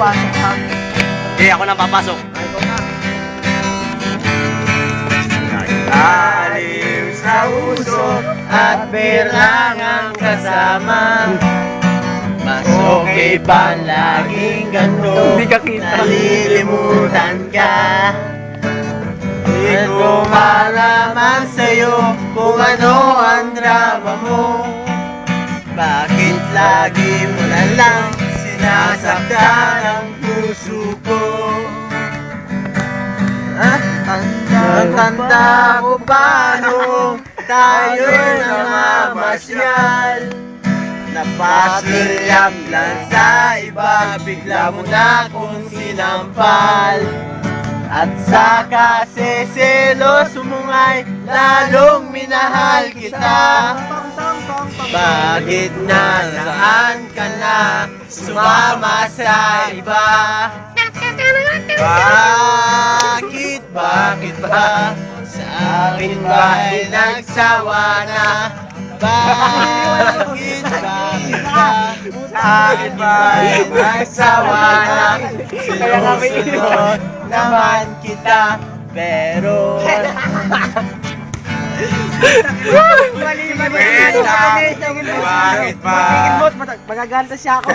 papasok ha. Okay, ako na papasok. Ay, ikaw na. Aliw sa uso at birangang kasama. Mas okay pa laging ganito. Hindi ka kita. Nalilimutan ka. Di ko malaman sa'yo kung ano ang drama mo. Bakit lagi mo na lang sinasaktan ang puso ko? Tanda ko paano tayo'y namamasyal. Napasilyap lang sa iba, bigla mo na kong sinampal. At sa kaseselos mo nga'y lalong minahal kita. Bakit nasaan ka na sumama sa iba? Bakit ba sa akin ba'y nagsawa na? Bakit ba sa akin ba'y nagsawa na? Sinusunod naman kita, pero Bakit ba? Bakit ba? Magaganta siya ako.